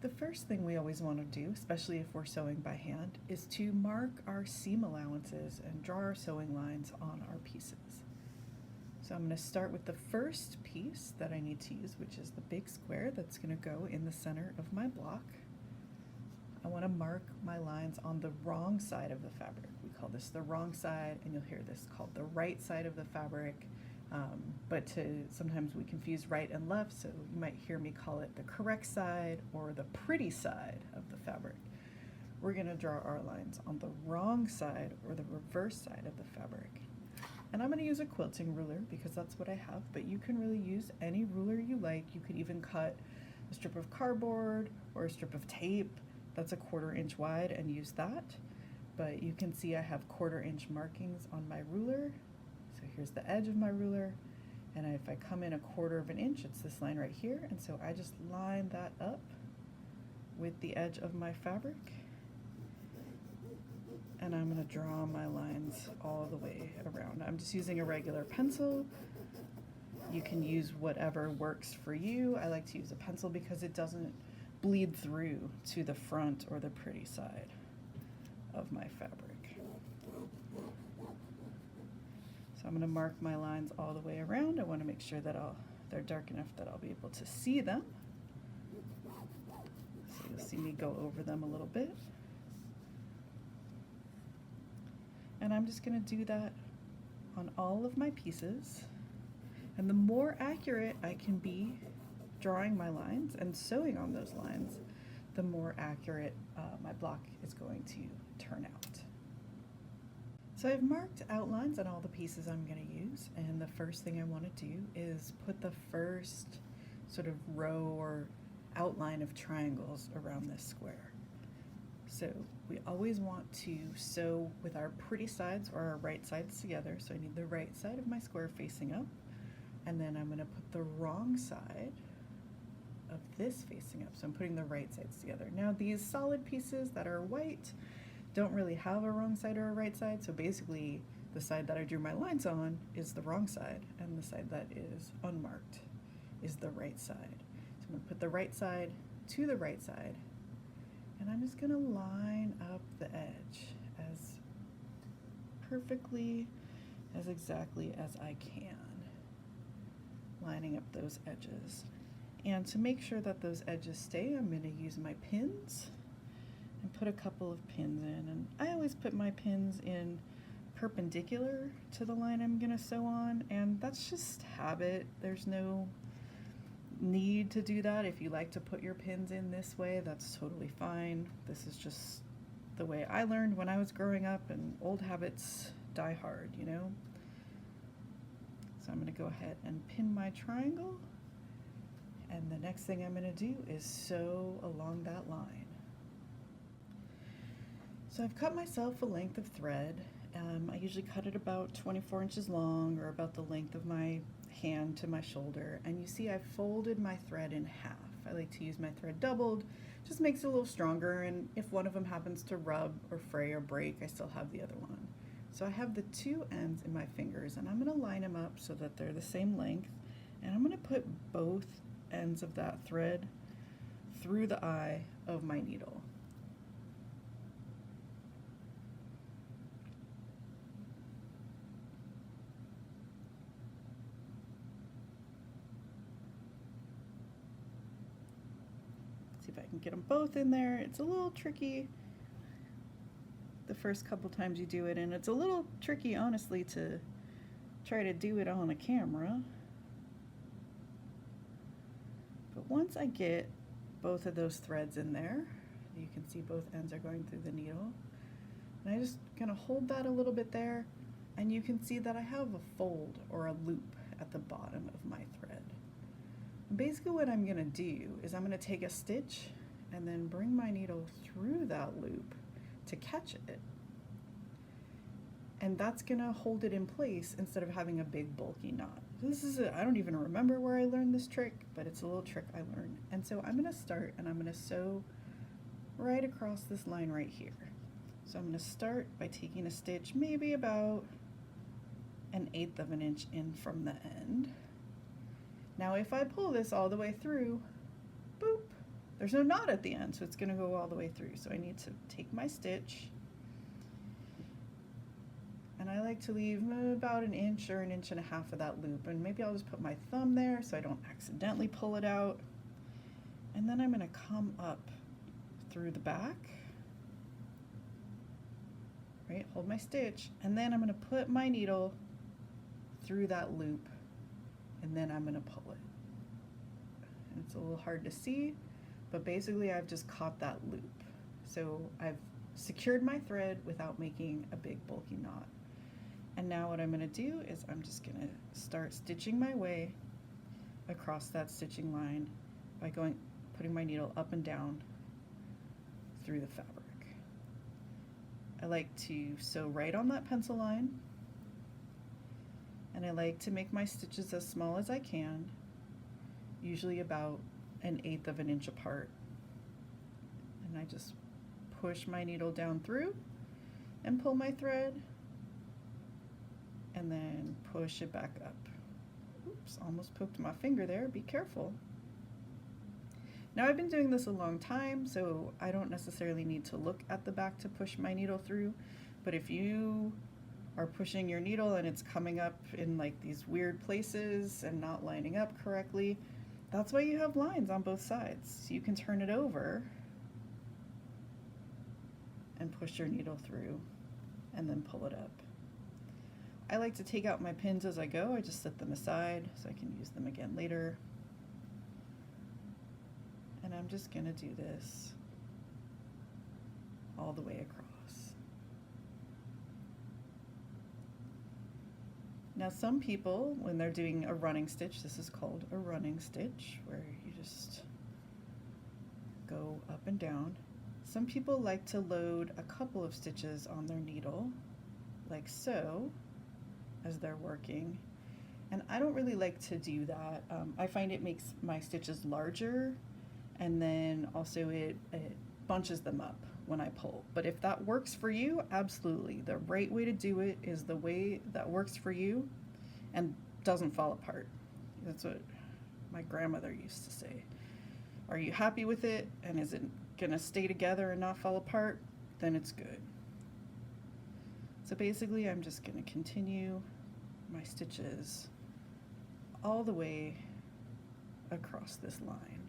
The first thing we always want to do, especially if we're sewing by hand, is to mark our seam allowances and draw our sewing lines on our pieces. So I'm going to start with the first piece that I need to use, which is the big square that's going to go in the center of my block. I want to mark my lines on the wrong side of the fabric. We call this the wrong side, and you'll hear this called the right side of the fabric. But sometimes we confuse right and left, so you might hear me call it the correct side or the pretty side of the fabric. We're going to draw our lines on the wrong side or the reverse side of the fabric. And I'm going to use a quilting ruler because that's what I have, but you can really use any ruler you like. You could even cut a strip of cardboard or a strip of tape that's a 1/4 inch wide and use that. But you can see I have 1/4 inch markings on my ruler. So here's the edge of my ruler, and if I come in a 1/4 inch, it's this line right here, and so I just line that up with the edge of my fabric, and I'm going to draw my lines all the way around. I'm just using a regular pencil. You can use whatever works for you. I like to use a pencil because it doesn't bleed through to the front or the pretty side of my fabric. So I'm going to mark my lines all the way around. I want to make sure that they're dark enough that I'll be able to see them. So you'll see me go over them a little bit. And I'm just going to do that on all of my pieces. And the more accurate I can be drawing my lines and sewing on those lines, the more accurate my block is going to turn out. So I've marked outlines on all the pieces I'm going to use, and the first thing I want to do is put the first sort of row or outline of triangles around this square. So we always want to sew with our pretty sides or our right sides together. So I need the right side of my square facing up, and then I'm going to put the wrong side of this facing up. So I'm putting the right sides together. Now these solid pieces that are white don't really have a wrong side or a right side, so basically the side that I drew my lines on is the wrong side, and the side that is unmarked is the right side. So I'm going to put the right side to the right side, and I'm just going to line up the edge as perfectly, as exactly as I can, lining up those edges. And to make sure that those edges stay, I'm going to use my pins and put a couple of pins in. And I always put my pins in perpendicular to the line I'm going to sew on, and that's just habit. There's no need to do that. If you like to put your pins in this way, that's totally fine. This is just the way I learned when I was growing up, and old habits die hard, you know? So I'm going to go ahead and pin my triangle, and the next thing I'm going to do is sew along that line. So I've cut myself a length of thread. I usually cut it about 24 inches long, or about the length of my hand to my shoulder. And you see I've folded my thread in half. I like to use my thread doubled, just makes it a little stronger, and if one of them happens to rub or fray or break, I still have the other one. So I have the two ends in my fingers, and I'm going to line them up so that they're the same length, and I'm going to put both ends of that thread through the eye of my needle. See if I can get them both in there. It's a little tricky the first couple times you do it, and it's a little tricky, honestly, to try to do it on a camera. But once I get both of those threads in there, you can see both ends are going through the needle. And I just kind of hold that a little bit there, and you can see that I have a fold or a loop at the bottom of my thread. And basically what I'm going to do is I'm going to take a stitch and then bring my needle through that loop to catch it. And that's going to hold it in place instead of having a big bulky knot. I don't even remember where I learned this trick, but it's a little trick I learned. And so I'm going to start and I'm going to sew right across this line right here. So I'm going to start by taking a stitch maybe about 1/8 of an inch in from the end. Now if I pull this all the way through, boop, there's no knot at the end, so it's gonna go all the way through. So I need to take my stitch, and I like to leave about 1 inch or 1.5 inches of that loop, and maybe I'll just put my thumb there so I don't accidentally pull it out. And then I'm gonna come up through the back, right, hold my stitch, and then I'm gonna put my needle through that loop, and then I'm gonna pull it. And it's a little hard to see, but basically I've just caught that loop. So I've secured my thread without making a big bulky knot. And now what I'm gonna do is I'm just gonna start stitching my way across that stitching line by putting my needle up and down through the fabric. I like to sew right on that pencil line, and I like to make my stitches as small as I can, usually about 1/8 of an inch apart. And I just push my needle down through and pull my thread, and then push it back up. Oops, almost poked my finger there, be careful. Now I've been doing this a long time, so I don't necessarily need to look at the back to push my needle through, but if you are pushing your needle and it's coming up in like these weird places and not lining up correctly, that's why you have lines on both sides. So you can turn it over and push your needle through and then pull it up. I like to take out my pins as I go. I just set them aside so I can use them again later. And I'm just gonna do this all the way across. Now some people, when they're doing a running stitch, this is called a running stitch, where you just go up and down. Some people like to load a couple of stitches on their needle, like so, as they're working. And I don't really like to do that. I find it makes my stitches larger, and then also it bunches them up when I pull. But if that works for you, absolutely. The right way to do it is the way that works for you and doesn't fall apart. That's what my grandmother used to say. Are you happy with it, and is it gonna stay together and not fall apart? Then it's good. So basically I'm just gonna continue my stitches all the way across this line.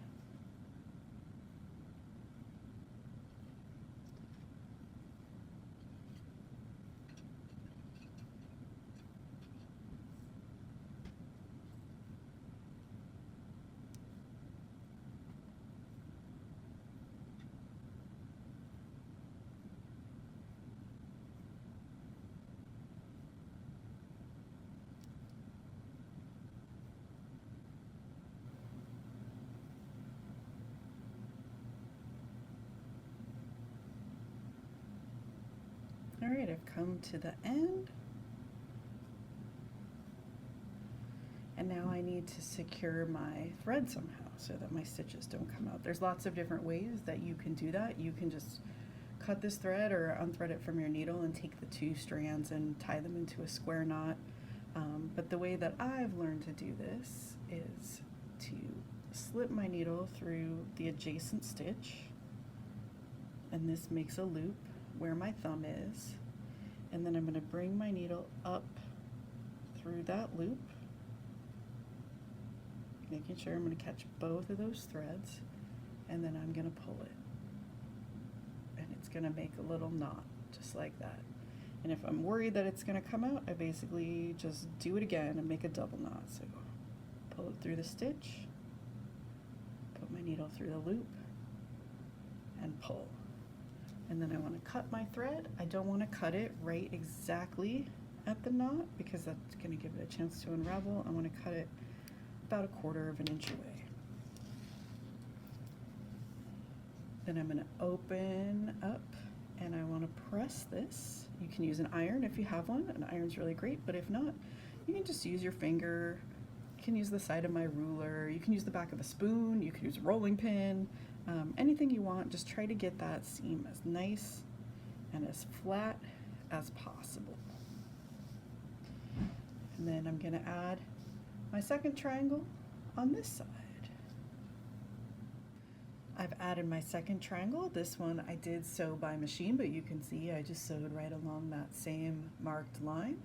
All right, I've come to the end. And now I need to secure my thread somehow so that my stitches don't come out. There's lots of different ways that you can do that. You can just cut this thread or unthread it from your needle and take the 2 strands and tie them into a square knot. But the way that I've learned to do this is to slip my needle through the adjacent stitch, and this makes a loop where my thumb is, and then I'm going to bring my needle up through that loop, making sure I'm going to catch both of those threads, and then I'm going to pull it, and it's going to make a little knot just like that. And if I'm worried that it's going to come out, I basically just do it again and make a double knot. So pull it through the stitch, put my needle through the loop, and pull. And then I want to cut my thread. I don't want to cut it right exactly at the knot because that's going to give it a chance to unravel. I want to cut it about 1/4 inch away. Then I'm going to open up and I want to press this. You can use an iron if you have one. An iron's really great, but if not, you can just use your finger. You can use the side of my ruler. You can use the back of a spoon. You can use a rolling pin. Anything you want. Just try to get that seam as nice and as flat as possible. And then I'm going to add my second triangle on this side. I've added my second triangle. This one I did sew by machine, but you can see I just sewed right along that same marked line.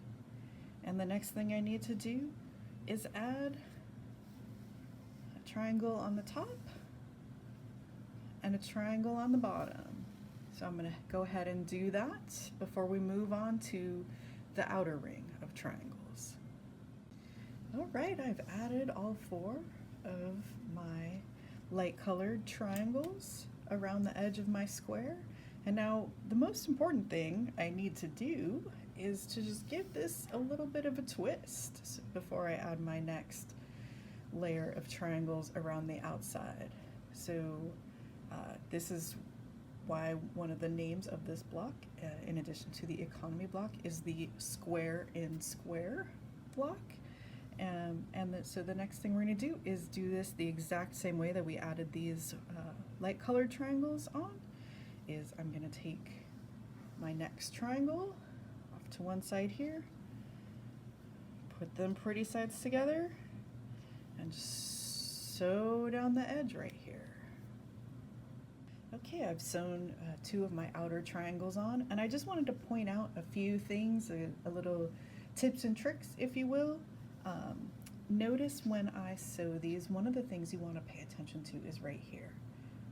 And the next thing I need to do is add a triangle on the top and a triangle on the bottom. So I'm going to go ahead and do that before we move on to the outer ring of triangles. All right, I've added all 4 of my light colored triangles around the edge of my square. And now the most important thing I need to do is to just give this a little bit of a twist before I add my next layer of triangles around the outside. So this is why one of the names of this block, in addition to the economy block, is the square in square block. So the next thing we're going to do is do this the exact same way that we added these light colored triangles on. Is I'm going to take my next triangle off to one side here, put them pretty sides together, and just sew down the edge right here. Okay, I've sewn 2 of my outer triangles on, and I just wanted to point out a few things, a little tips and tricks, if you will. Notice when I sew these, one of the things you want to pay attention to is right here,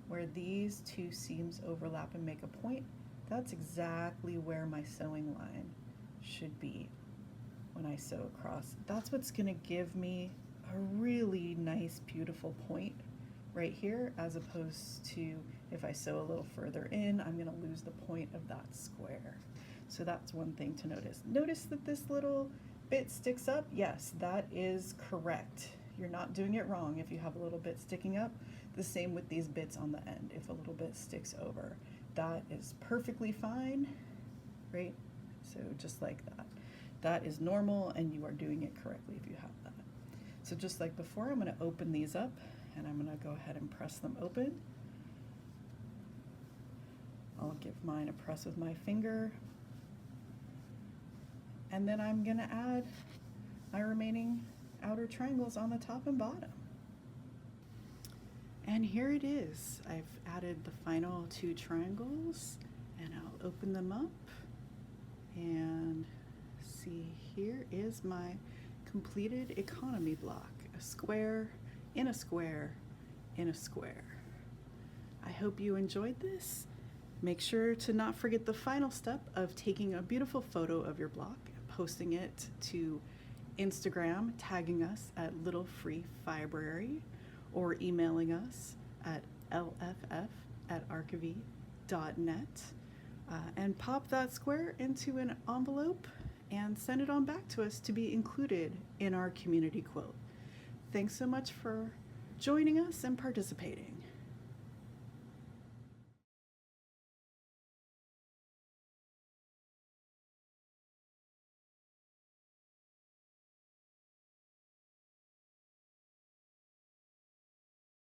where these 2 seams overlap and make a point. That's exactly where my sewing line should be when I sew across. That's what's going to give me a really nice, beautiful point right here, as opposed to if I sew a little further in, I'm going to lose the point of that square. So that's one thing to notice. Notice that this little bit sticks up. Yes, that is correct. You're not doing it wrong if you have a little bit sticking up. The same with these bits on the end. If a little bit sticks over, that is perfectly fine, right? So just like that. That is normal, and you are doing it correctly if you have that. So just like before, I'm going to open these up, and I'm going to go ahead and press them open. I'll give mine a press with my finger. And then I'm going to add my remaining outer triangles on the top and bottom. And here it is. I've added the final 2 triangles, and I'll open them up and see, here is my completed economy block, a square in a square in a square. I hope you enjoyed this. Make sure to not forget the final step of taking a beautiful photo of your block, posting it to Instagram, tagging us at Little Free Fibrary, or emailing us at lff@archivy.net, and pop that square into an envelope and send it on back to us to be included in our community quilt. Thanks so much for joining us and participating.